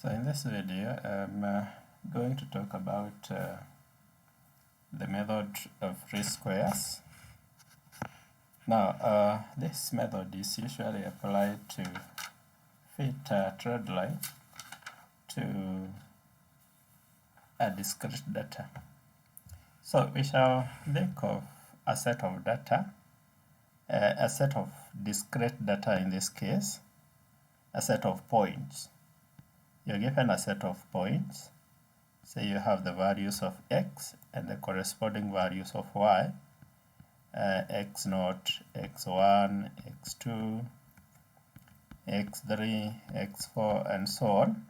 So in this video, I'm going to talk about the method of least squares. Now, this method is usually applied to fit a trend line to a discrete data. So we shall think of a set of data, a set of discrete data in this case, a set of points. You're given a set of points. Say you have the values of x and the corresponding values of y, x0, x1, x2, x3, x4, and so on,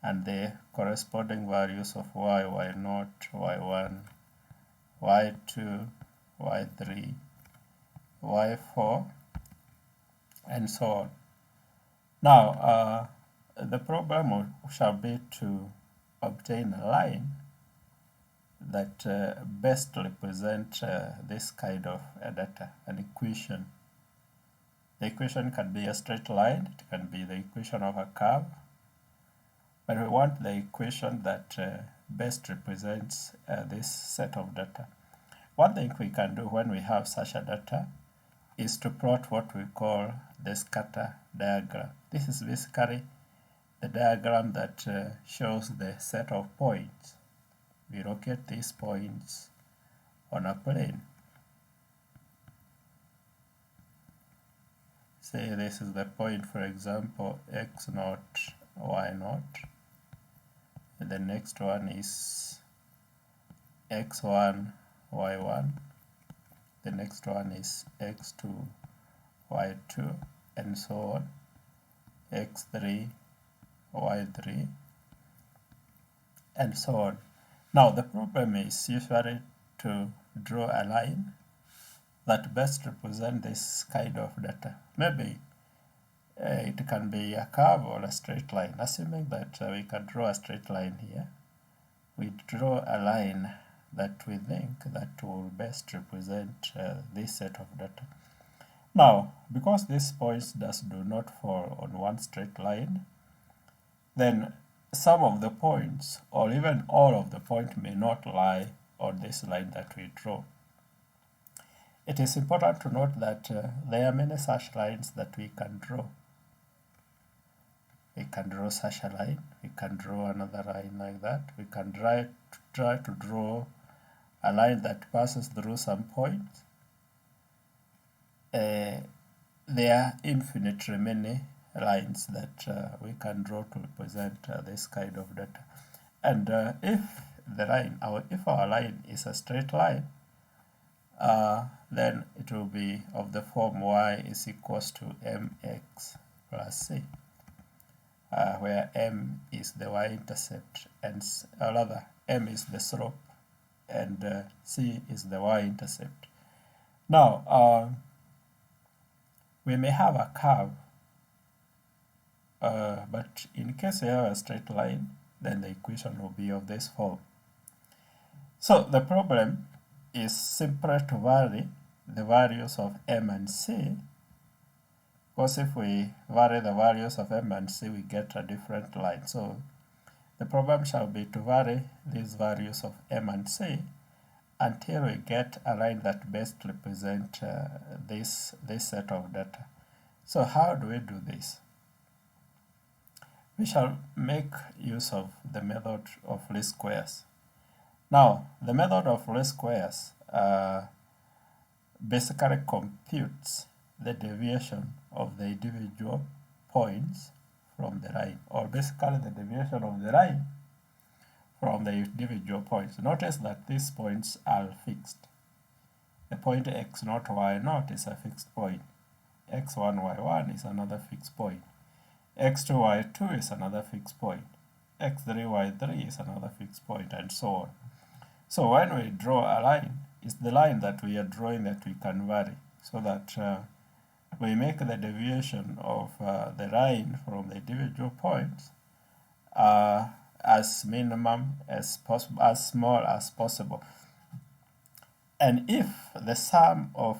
and the corresponding values of y, y0, y1, y2, y3, y4, and so on. Now, the problem shall be to obtain a line that best represents this kind of data, an equation. The equation can be a straight line, it can be the equation of a curve, but we want the equation that best represents this set of data. One thing we can do when we have such a data is to plot what we call the scatter diagram. This is basically the diagram that shows the set of points. We locate these points on a plane. Say this is the point, for example, x0, y0. The next one is x1, y1. The next one is x2, y2, and so on. x3, y3, and so on. Now the problem is usually to draw a line that best represents this kind of data. Maybe it can be a curve or a straight line. Assuming that we can draw a straight line here, we draw a line that we think that will best represent this set of data. Now, because these points do not fall on one straight line, then some of the points, or even all of the points, may not lie on this line that we draw. It is important to note that there are many such lines that we can draw. We can draw such a line, we can draw another line like that, we can try to draw a line that passes through some points. There are infinitely many lines that we can draw to represent this kind of data. And if our line is a straight line, then it will be of the form y is equals to mx plus c, where m is the y-intercept, and rather m is the slope, and c is the y-intercept. Now, we may have a curve, but in case we have a straight line, then the equation will be of this form. So the problem is simply to vary the values of m and c, because if we vary the values of m and c, we get a different line. So the problem shall be to vary these values of m and c until we get a line that best represents this set of data. So how do we do this? We shall make use of the method of least squares. Now, the method of least squares basically computes the deviation of the individual points from the line, or basically the deviation of the line from the individual points. Notice that these points are fixed. The point x0, y0 is a fixed point. x1, y1 is another fixed point. x2, y2 is another fixed point. x3, y3 is another fixed point, and so on. So when we draw a line, it's the line that we are drawing that we can vary, so that we make the deviation of the line from the individual points as minimum as possible, as small as possible. And if the sum of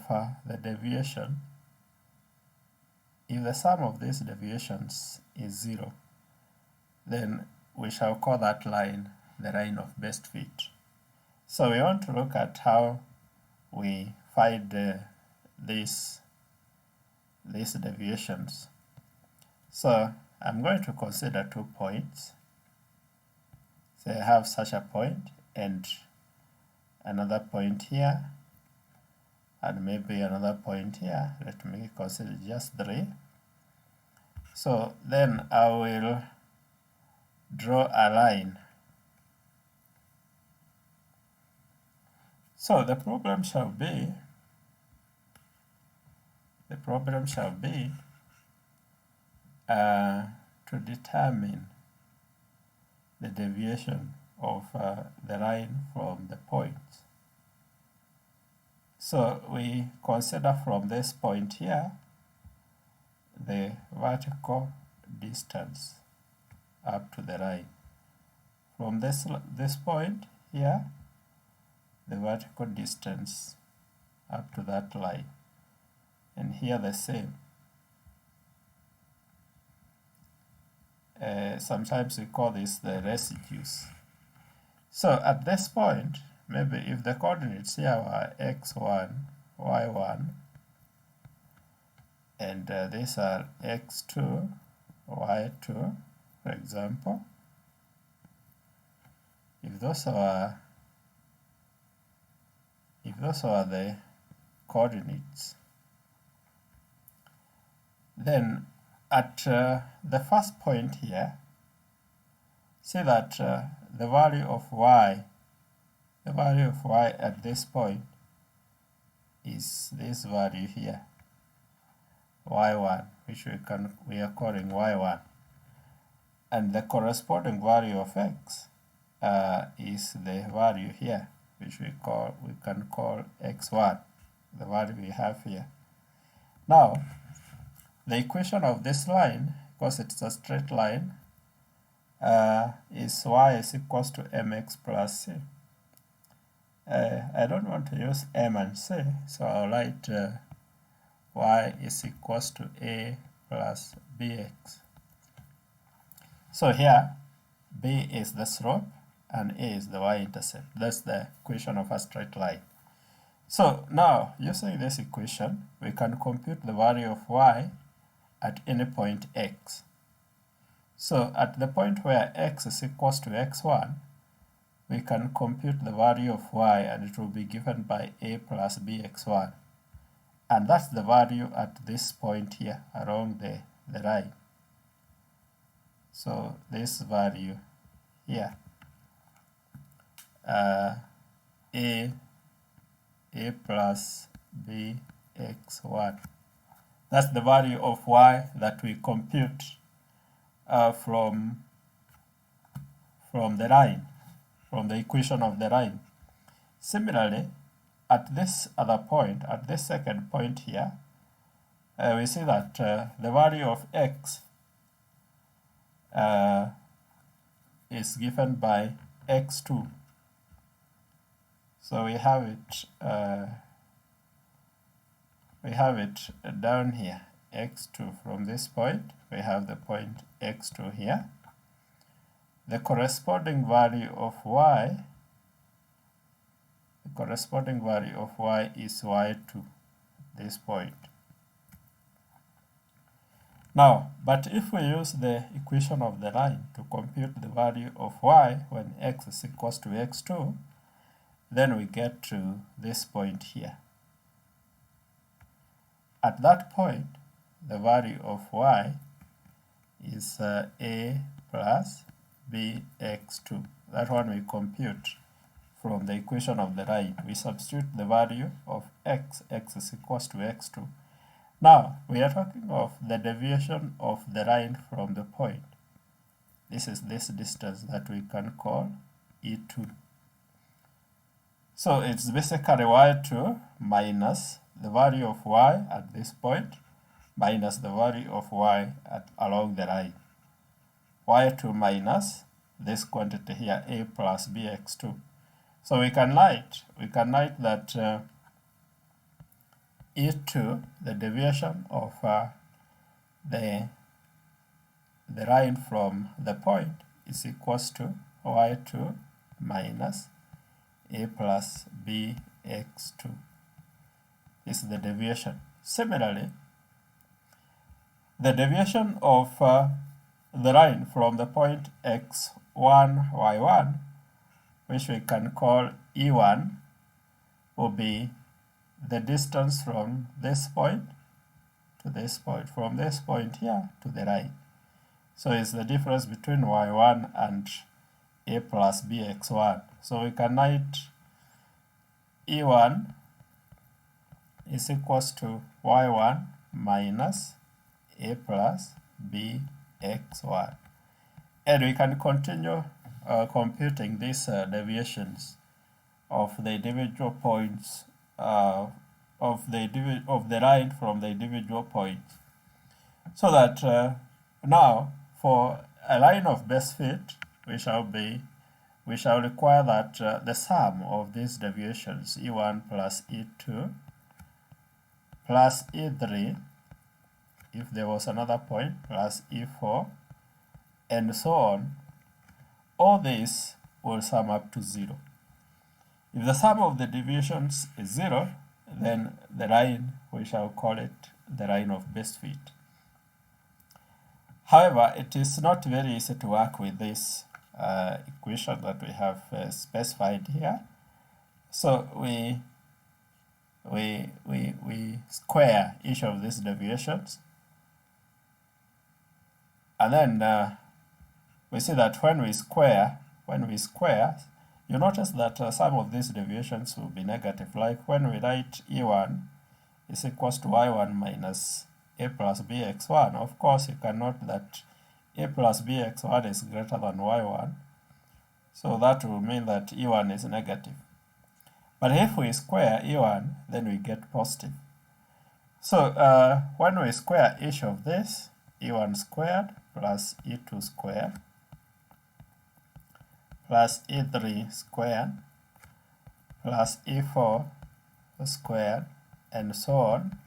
if the sum of these deviations is 0, then we shall call that line the line of best fit. So we want to look at how we find these deviations. So I'm going to consider 2 points. So I have such a point and another point here, and maybe another point here. Let me consider just 3. So then I will draw a line. So the problem shall be to determine the deviation of the line from the points. So we consider from this point here the vertical distance up to the line. From this point here, the vertical distance up to that line, and here the same. Sometimes we call this the residues. So at this point, maybe if the coordinates here were x1, y1, and these are x2, y2, for example, if those were the coordinates, then at the first point here, see that the value of y at this point is this value here, y1, which we are calling y1, and the corresponding value of x is the value here, which we can call x1, the value we have here. Now, the equation of this line, because it's a straight line, is y is equals to mx plus c. I don't want to use m and c, so I'll write y is equals to a plus bx. So here, b is the slope and a is the y-intercept. That's the equation of a straight line. So now, using this equation, we can compute the value of y at any point x. So at the point where x is equals to x1, we can compute the value of y, and it will be given by a plus bx1. And that's the value at this point here along the line. So this value here, a plus bx1. That's the value of y that we compute from the line, from the equation of the line. Similarly, at this other point, at this second point here, we see that the value of x is given by x2. So we have it down here, x2. From this point, we have the point x2 here. The corresponding value of y, is y2, this point. Now, but if we use the equation of the line to compute the value of y when x is equals to x2, then we get to this point here. At that point, the value of y is a plus bx2. That one we compute from the equation of the line. We substitute the value of x is equals to x2. Now, we are talking of the deviation of the line from the point. This is this distance that we can call E2. So it's basically y2 minus the value of y at this point minus the value of y along the line. y2 minus this quantity here, a plus bx2. So we can write that E2, the deviation of the the line from the point is equals to y2 minus a plus bx2. This is the deviation. Similarly, the deviation of the line from the point x1, y1, which we can call e1, will be the distance from this point to this point, from this point here to the right. So it's the difference between y1 and a plus bx1. So we can write e1 is equals to y1 minus a plus bx1. And we can continue computing these deviations of the individual points of the line from the individual points, so that now for a line of best fit we shall require that the sum of these deviations e1 plus e2 plus e3, if there was another point, plus e4, and so on, all this will sum up to 0. If the sum of the deviations is 0, then the line, we shall call it the line of best fit. However, it is not very easy to work with this equation that we have specified here. So we square each of these deviations, and then we see that when we square, you notice that some of these deviations will be negative, like when we write e1 is equals to y1 minus a plus bx1. Of course, you can note that a plus bx1 is greater than y1, so that will mean that e1 is negative. But if we square e1, then we get positive. So when we square each of this, e1 squared plus e2 squared plus e3 squared plus e4 squared, and so on,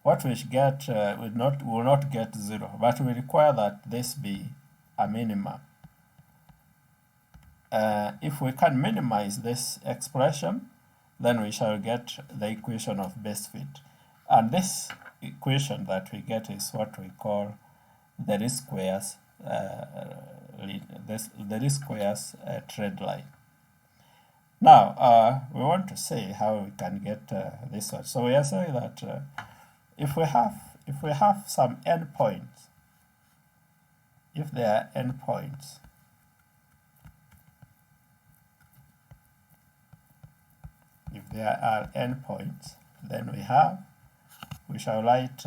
what we get will not get 0, but we require that this be a minimum. If we can minimize this expression, then we shall get the equation of best fit. And this equation that we get is what we call the least squares trend line. Now, we want to see how we can get this one. So we are saying that if we have some endpoints, if there are endpoints, then we shall write,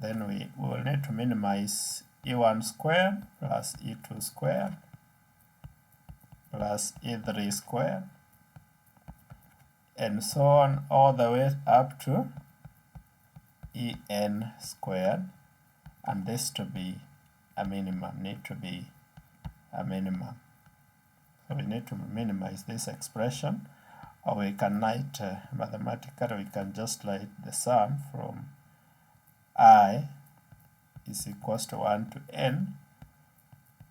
then we will need to minimize e1 squared plus e2 squared plus e3 squared, and so on all the way up to en squared, and this to be a minimum, need to be a minimum. So we need to minimize this expression, or we can write mathematically, we can just write the sum from I is equals to 1 to n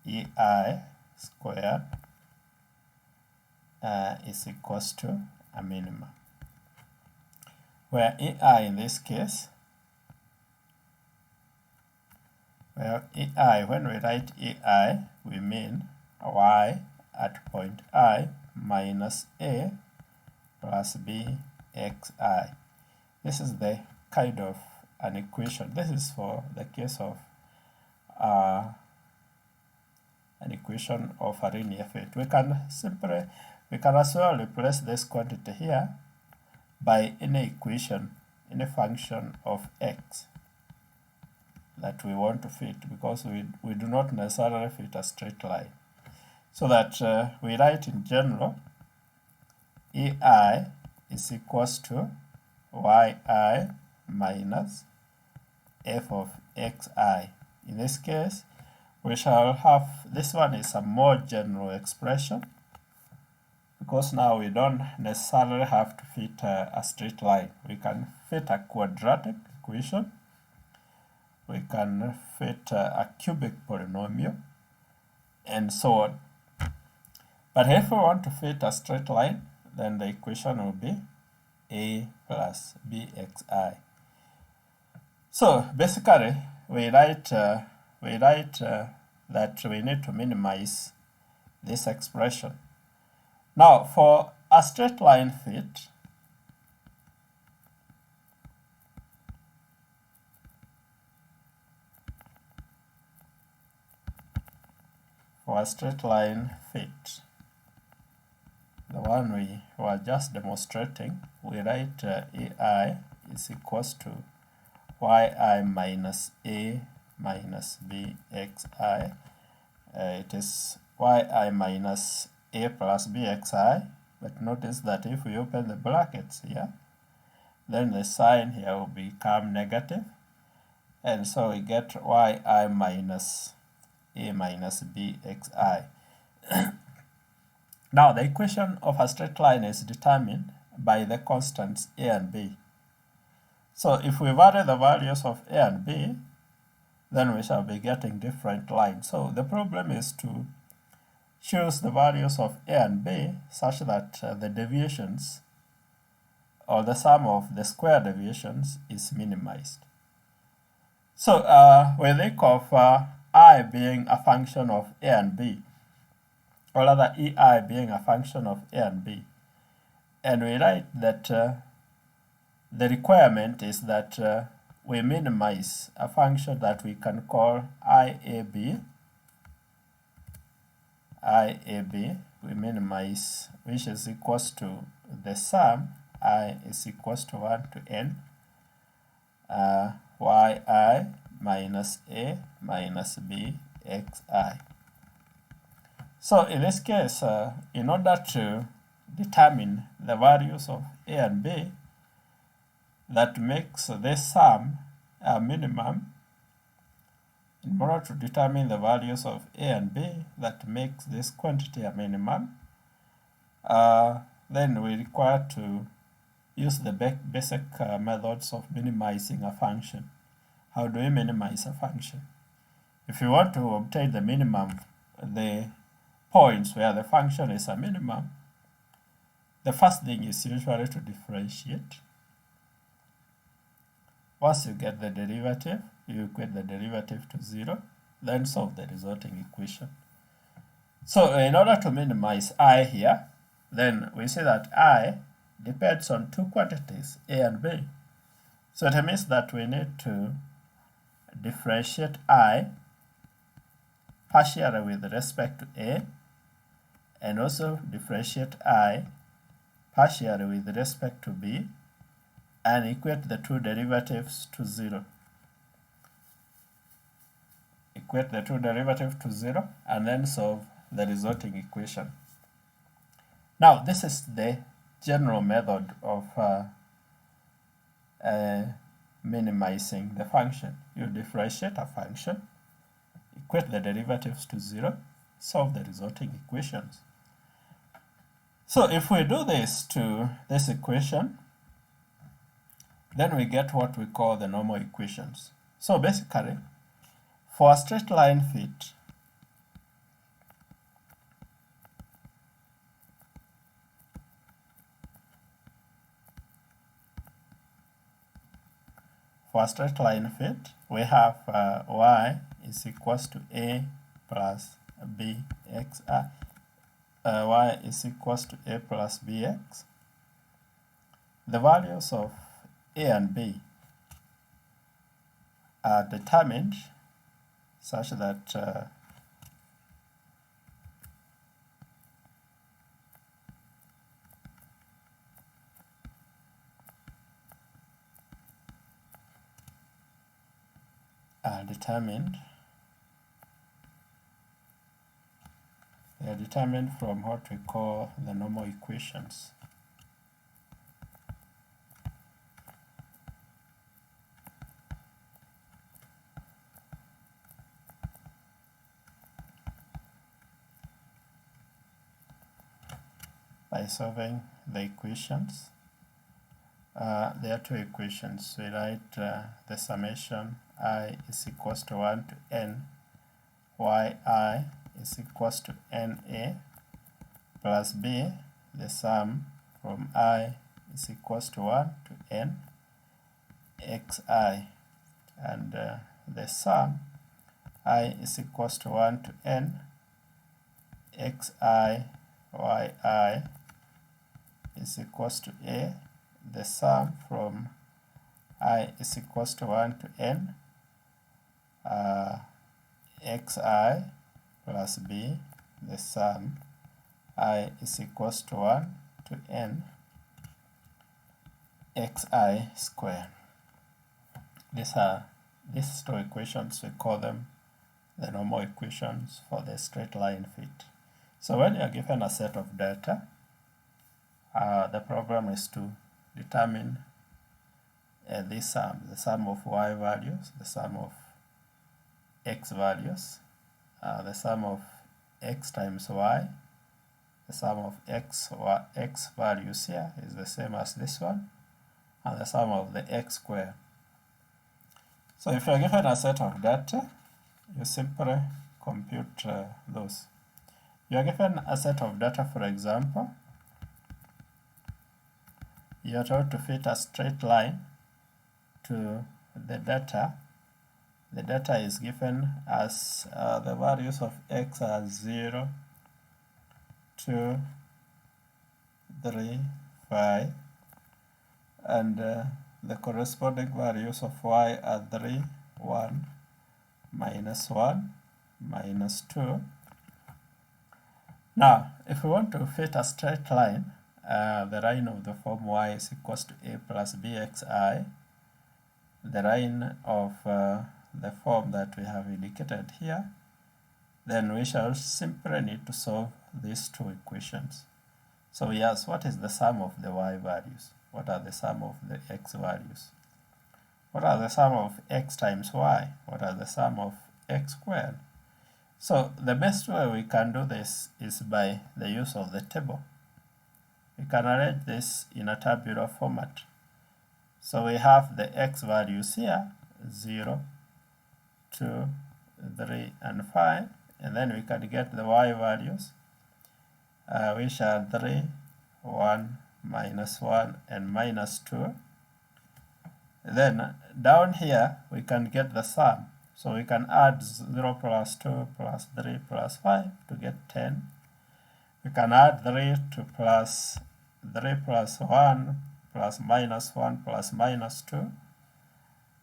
ei squared is equals to a minimum, where ei in this case, when we write ei, we mean y at point I minus a plus b xi. This is the kind of an equation. This is for the case of an equation of a linear fit. We can as well replace this quantity here by any equation, any function of x that we want to fit, because we do not necessarily fit a straight line. So that we write in general ei is equals to yi minus f of xi. In this case, we shall have, this one is a more general expression, because now we don't necessarily have to fit a straight line. We can fit a quadratic equation, we can fit a cubic polynomial, and so on. But if we want to fit a straight line, then the equation will be a plus bxi. So basically, we write that we need to minimize this expression. Now, for a straight line fit, the one we were just demonstrating, we write ai is equals to yi minus a minus bxi. It is yi minus a plus bxi, but notice that if we open the brackets here, then the sign here will become negative, and so we get yi minus a minus bxi. Now, the equation of a straight line is determined by the constants a and b. So if we vary the values of a and b, then we shall be getting different lines. So the problem is to choose the values of a and b such that the deviations, or the sum of the square deviations, is minimized. So we think of I being a function of a and b, or rather ei being a function of a and b. And we write that the requirement is that we minimize a function that we can call IAB. We minimize, which is equals to the sum, I is equals to 1 to n, yi minus a minus b xi. So in this case, in order to determine the values of a and b that makes this sum a minimum, in order to determine the values of a and b that makes this quantity a minimum, then we require to use the basic methods of minimizing a function. How do we minimize a function? If you want to obtain the minimum, the points where the function is a minimum, the first thing is usually to differentiate. Once you get the derivative, you equate the derivative to 0, then solve the resulting equation. So in order to minimize I here, then we see that I depends on two quantities, a and b. So it means that we need to differentiate I partially with respect to a, and also differentiate I partially with respect to b, and equate the two derivatives to 0. Equate the two derivatives to 0, and then solve the resulting equation. Now, this is the general method of minimizing the function. You differentiate a function, equate the derivatives to 0, solve the resulting equations. So if we do this to this equation, then we get what we call the normal equations. So basically, for a straight line fit, we have y is equals to a plus bx. Y is equals to a plus bx. The values of a and b are determined such that they are determined from what we call the normal equations. By solving the equations, there are two equations. We write the summation I is equals to 1 to n yi is equals to na plus b, the sum from I is equals to 1 to n xi, and the sum I is equals to 1 to n xi yi is equals to a, the sum from I is equals to 1 to n xi plus b, the sum I is equals to 1 to n xi squared. These two equations, we call them the normal equations for the straight line fit. So when you are given a set of data, the problem is to determine this sum, the sum of y values, the sum of x values, the sum of x times y, the sum of x values here is the same as this one, and the sum of the x squared. So if you are given a set of data, you simply compute those. You are given a set of data, for example, you are told to fit a straight line to the data. The data is given as the values of x are 0, 2, 3, 5, and the corresponding values of y are 3, 1, minus 1, minus 2. Now, if we want to fit a straight line, the line of the form y is equals to a plus bxi, the line of the form that we have indicated here, then we shall simply need to solve these two equations. So we ask, what is the sum of the y values? What are the sum of the x values? What are the sum of x times y? What are the sum of x squared? So the best way we can do this is by the use of the table. We can arrange this in a tabular format. So we have the x values here, 0, 2, 3, and 5, and then we can get the y values, which are 3, 1, minus 1, and minus 2. Then down here we can get the sum. So we can add 0 plus 2 plus 3 plus 5 to get 10. We can add 3 to plus 3 plus 1 plus minus 1 plus minus 2,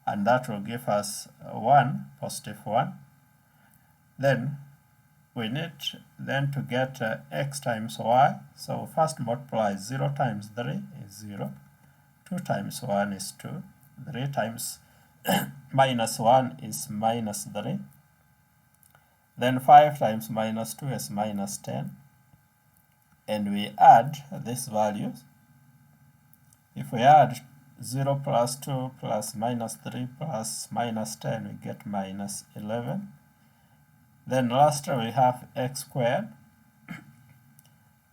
and that will give us 1, positive 1. Then we need then to get x times y. So first multiply 0 times 3 is 0, 2 times 1 is 2, 3 times minus 1 is minus 3, then 5 times minus 2 is minus 10, and we add these values. If we add 0 plus 2 plus minus 3 plus minus 10, we get minus 11. Then lastly we have x squared.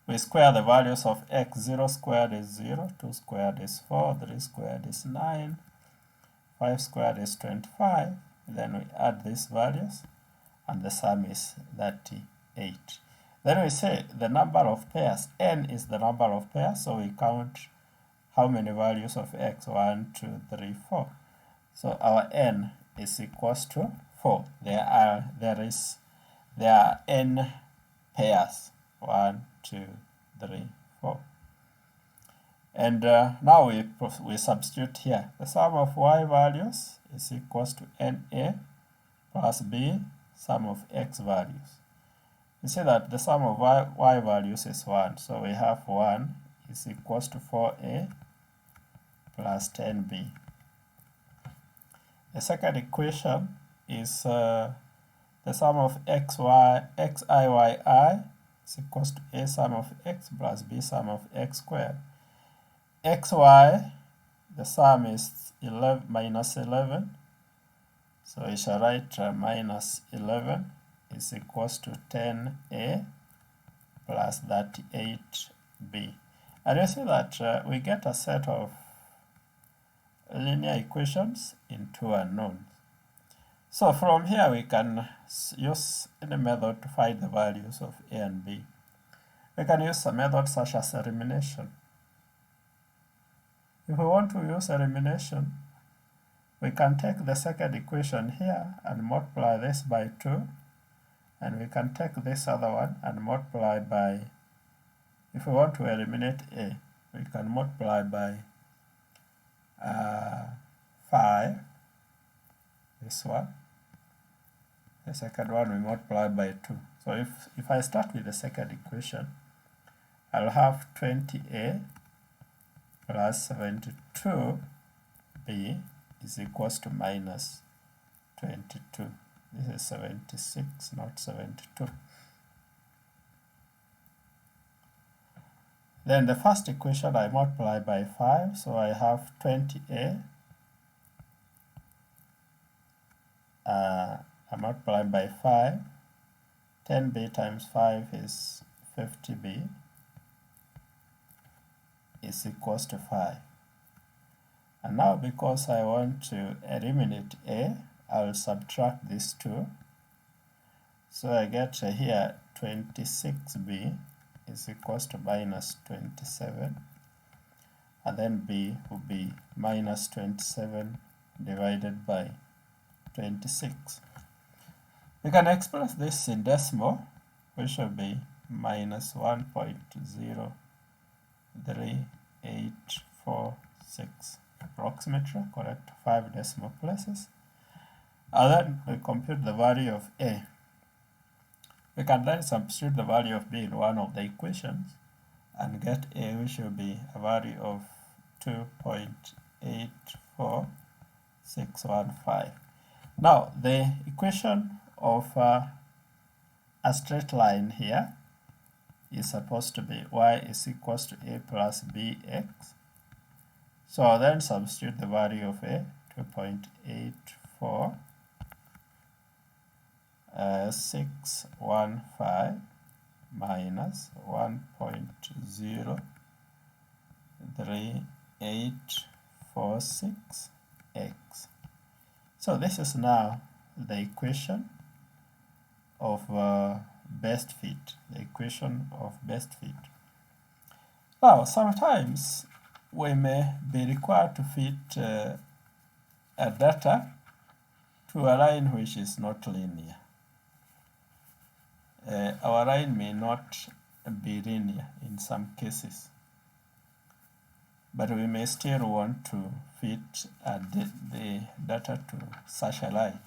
We square the values of x. 0 squared is 0, 2 squared is 4, 3 squared is 9, 5 squared is 25. Then we add these values, and the sum is 38. Then we say the number of pairs. N is the number of pairs, so we count how many values of x. 1, 2, 3, 4. So our n is equals to 4. There are n pairs. 1, 2, 3, 4. And now we substitute here. The sum of y values is equals to na plus b, sum of x values. You see that the sum of y values is 1. So we have 1 is equals to 4a plus 10b. The second equation is the sum of xiyi is equals to a sum of x plus b sum of x squared. Xy, the sum is 11 minus 11. So we shall write minus 11 is equals to 10a plus 38b. And you see that we get a set of linear equations in two unknowns. So from here we can use any method to find the values of A and B. We can use a method such as elimination. If we want to use elimination, we can take the second equation here and multiply this by 2, and we can take this other one and multiply by, if we want to eliminate A, we can multiply by 5, this one. The second one we multiply by 2. So if I start with the second equation, I'll have 20A plus 72B is equals to minus 22. This is 76, not 72. Then the first equation I multiply by 5, so I have 20A. I multiply by 5. 10B times 5 is 50B is equals to 5. And now because I want to eliminate A, I'll subtract these two. So I get here 26B is equals to minus 27. And then B will be minus 27 divided by 26. We can express this in decimal, which will be minus 1.03846. Approximately correct 5 decimal places. And then we compute the value of A. We can then substitute the value of B in one of the equations and get A, which will be a value of 2.84615. Now the equation of a straight line here is supposed to be y is equals to a plus bx. So I'll then substitute the value of a, 2.84615 minus 1.03846x. So this is now the equation of best fit, the equation of best fit. Now, sometimes we may be required to fit a data to a line which is not linear. Our line may not be linear in some cases, but we may still want to fit the data to such a line.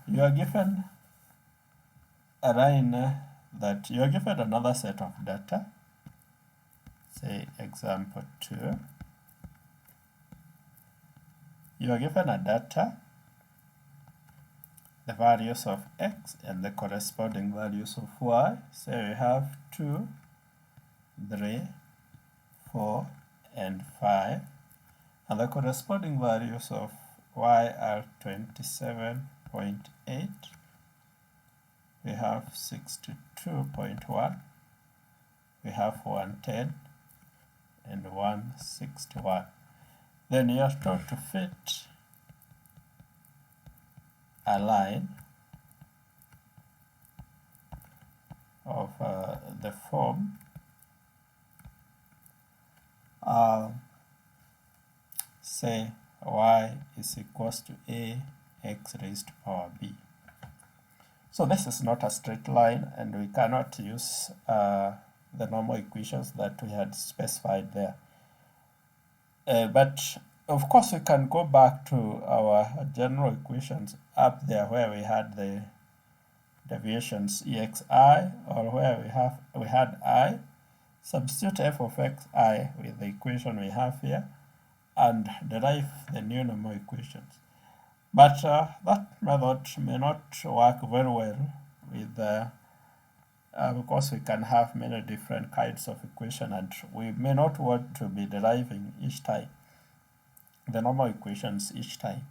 You are given a line that you are given another set of data, say example 2. You are given a data, the values of x and the corresponding values of y. So we have 2, 3, 4, and 5, and the corresponding values of y are 27.8. We have 62.1. We have 110 and 161. Then you are told to fit a line of the form say y is equals to a x raised to power b. So this is not a straight line, and we cannot use the normal equations that we had specified there. But of course we can go back to our general equations up there where we had the deviations exi, or where we had I. Substitute f of xi with the equation we have here and derive the new normal equations. But that method may not work very well with because we can have many different kinds of equation, and we may not want to be deriving each time the normal equations each time.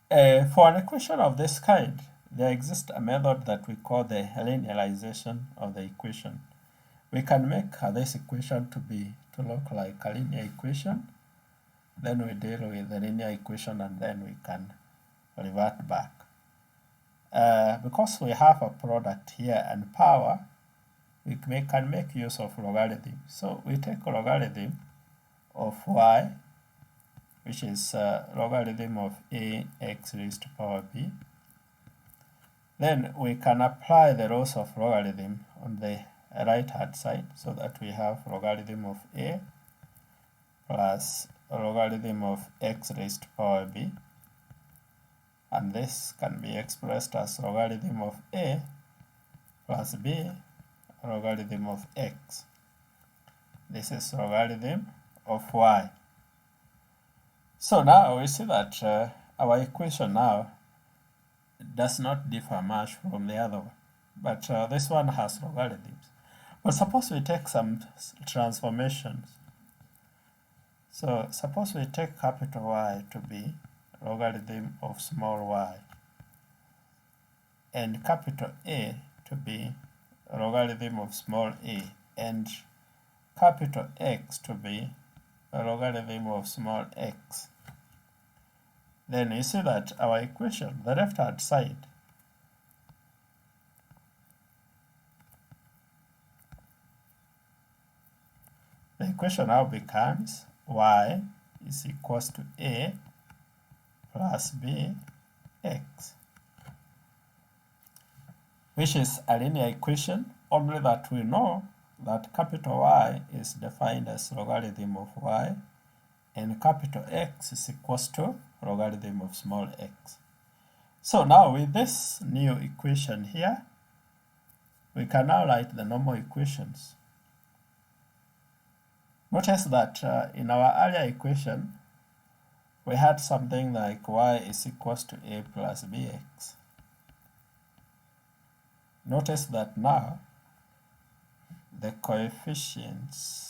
For an equation of this kind, there exists a method that we call the Hellenization of the equation. We can make this equation to be to look like a linear equation. Then we deal with the linear equation and then we can revert back. Because we have a product here and power, we can make use of logarithm. So we take logarithm of y, which is logarithm of a x raised to power b. Then we can apply the rules of logarithm on the right hand side so that we have logarithm of a plus logarithm of x raised to power b, and this can be expressed as logarithm of a plus b logarithm of x. This is logarithm of y. So now we see that our equation now does not differ much from the other one, but this one has logarithms. But suppose we take some transformations. So suppose we take capital Y to be logarithm of small y, and capital A to be logarithm of small a, and capital X to be a logarithm of small x. Then you see that our equation, the left hand side, the equation now becomes y is equals to a plus b x, which is a linear equation, only that we know that capital Y is defined as logarithm of y, and capital X is equals to logarithm of small x. So now with this new equation here, we can now write the normal equations. Notice that in our earlier equation, we had something like y is equals to a plus bx. Notice that now the coefficients,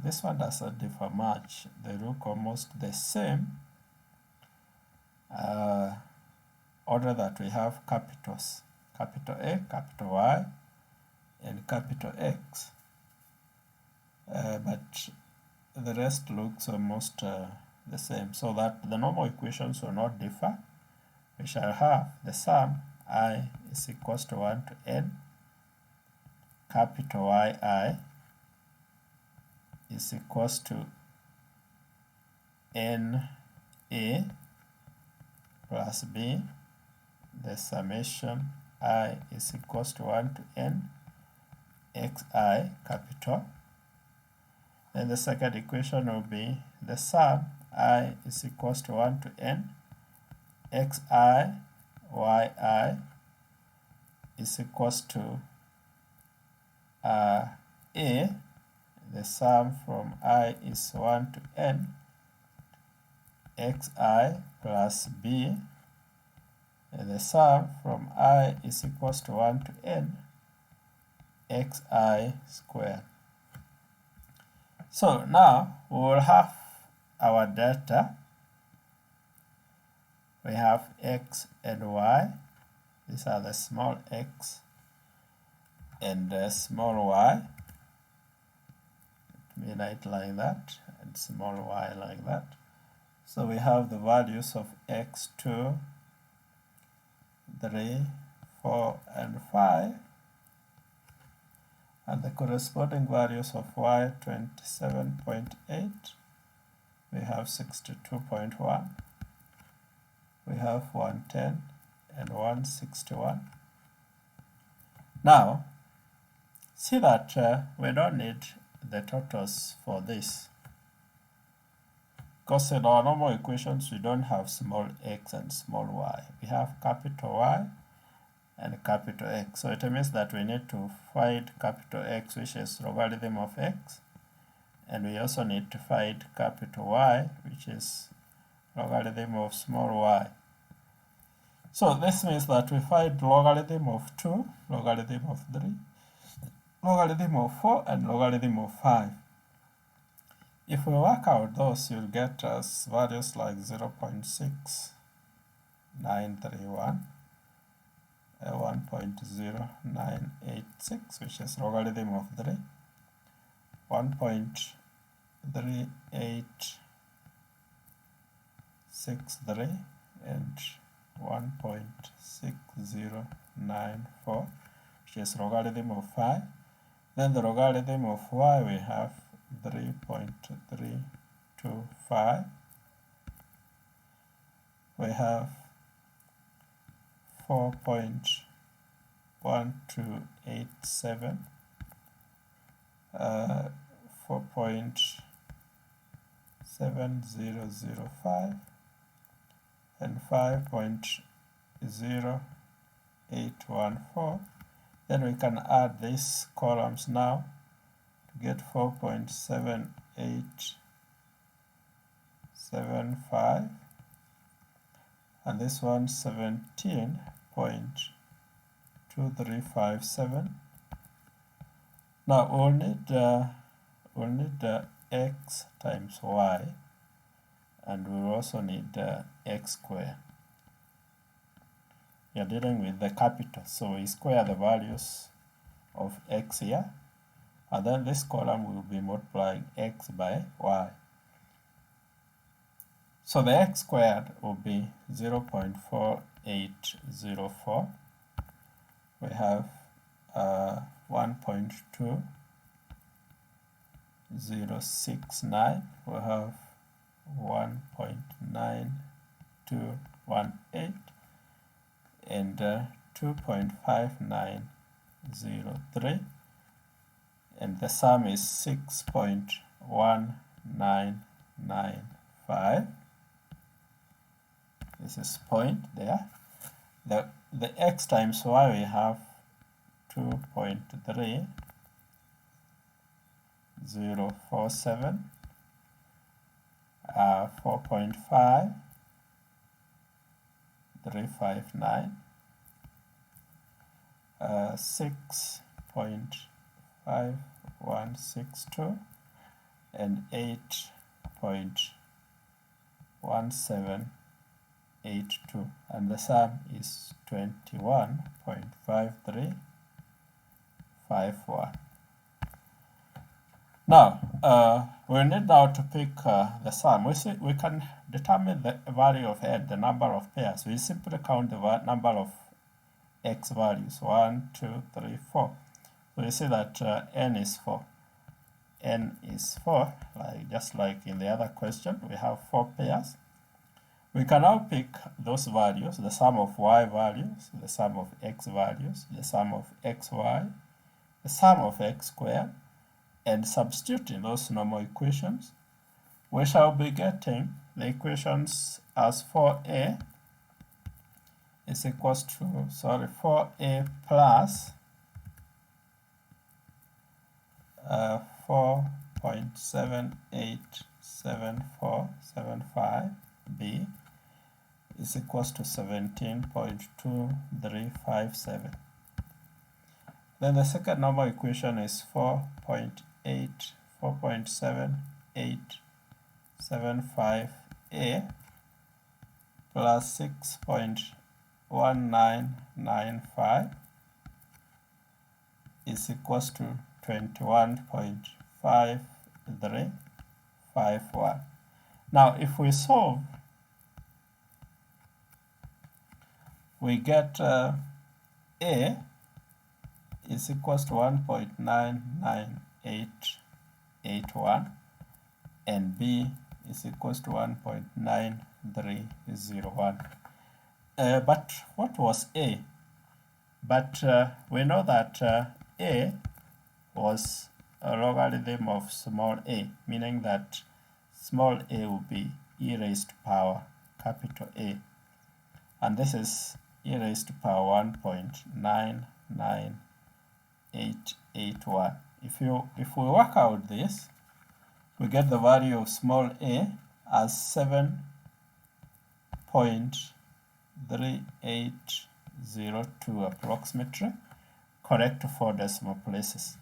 this one doesn't differ much. They look almost the same, order that we have capitals, capital A, capital Y, and capital X. But the rest looks almost the same, so that the normal equations will not differ. We shall have the sum I is equals to 1 to n, capital YI is equals to n a plus b, the summation I is equals to 1 to n xi capital. Then the second equation will be the sum I is equals to 1 to n xi yi is equals to a, the sum from I is 1 to n xi plus b, and the sum from I is equals to 1 to n xi squared. So now we will have our data. We have x and y. These are the small x and the small y. Let me write like that, and small y like that. So we have the values of x 2, 3, 4, and 5, and the corresponding values of y 27.8. We have 62.1. We have 110 and 161. Now, see that we don't need the totals for this, because in our normal equations we don't have small x and small y. We have capital Y and capital X. So it means that we need to find capital X, which is logarithm of x, and we also need to find capital Y, which is logarithm of small y. So this means that we find logarithm of 2, logarithm of 3, logarithm of 4, and logarithm of 5. If we work out those, you'll get us values like 0.6931, 1.0986, which is logarithm of 3, 1.3863, and 1.6094, which is logarithm of 5. Then the logarithm of y, we have 3.325. We have 4.1287, 4.7005, and 5.0814. Then we can add these columns now to get 4.7875, and this one 17.2357. Now we'll need x times y, and we'll also need x squared. We are dealing with the capital, so we square the values of x here, and then this column will be multiplying x by y. So the x squared will be 0.4804. We have 1.2069. We have 1.9218. and 2.5903, and the sum is 6.1995. This is point there. The x times y, we have 2.3047, 4.5, 359, 6.5162, and 8.1782, and the sum is 21.5351. Now, we need now to pick the sum. We can determine the value of n, the number of pairs. We simply count the number of x values, 1, 2, 3, 4. So you see that n is 4. N is 4, just like in the other question, we have 4 pairs. We can now pick those values, the sum of y values, the sum of x values, the sum of xy, the sum of x squared, and substitute in those normal equations. We shall be getting the equations as 4a is equals to, 4a plus 4.787475b is equals to 17.2357. Then the second normal equation is 4.7875a plus 6.1995 is equals to 21.5351. Now, if we solve, we get a is equals to 1.99881, and b is equals to 1.9301. But what was a? But we know that a was a logarithm of small a, meaning that small a will be e raised to power capital A, and this is e raised to power 1.99881. If we work out this, we get the value of small a as 7.3802 approximately, correct to 4 decimal places.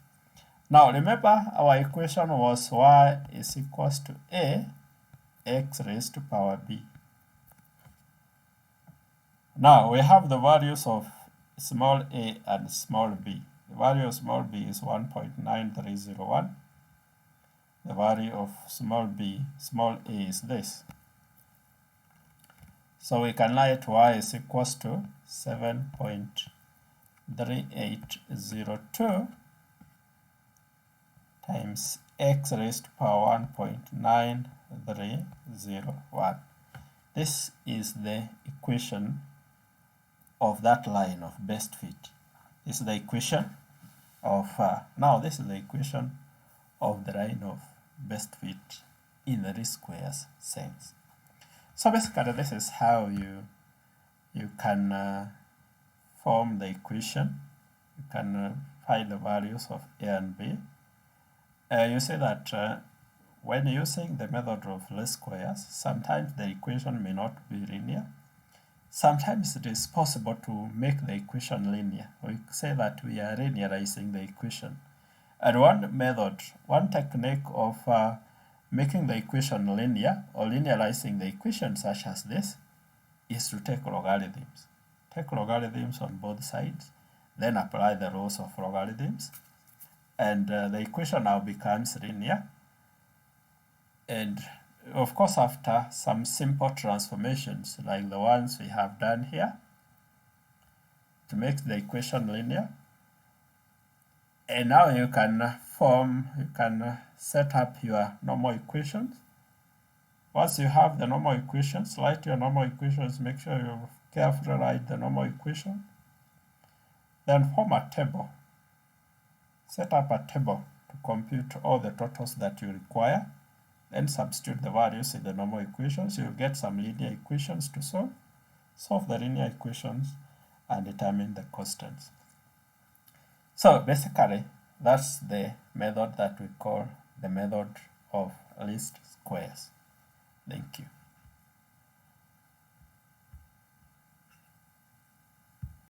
Now remember, our equation was y is equals to a x raised to power b. Now we have the values of small a and small b. The value of small b is 1.9301. The value of small a is this. So we can write y is equals to 7.3802 times x raised to power 1.9301. This is the equation of that line of best fit. This is the equation of, this is the equation of the line of best fit in the least squares sense. So basically this is how you can form the equation. You can find the values of a and b. You see that when using the method of least squares, sometimes the equation may not be linear. Sometimes it is possible to make the equation linear. We say that we are linearizing the equation. And one technique of making the equation linear or linearizing the equation such as this is to take logarithms. Take logarithms on both sides, then apply the rules of logarithms, and the equation now becomes linear. And of course, after some simple transformations like the ones we have done here to make the equation linear, and now you can set up your normal equations. Once you have the normal equations, write your normal equations, make sure you carefully write the normal equation. Then form a table. Set up a table to compute all the totals that you require. Then substitute the values in the normal equations. You'll get some linear equations to solve. Solve the linear equations and determine the constants. So basically, that's the method that we call the method of least squares. Thank you.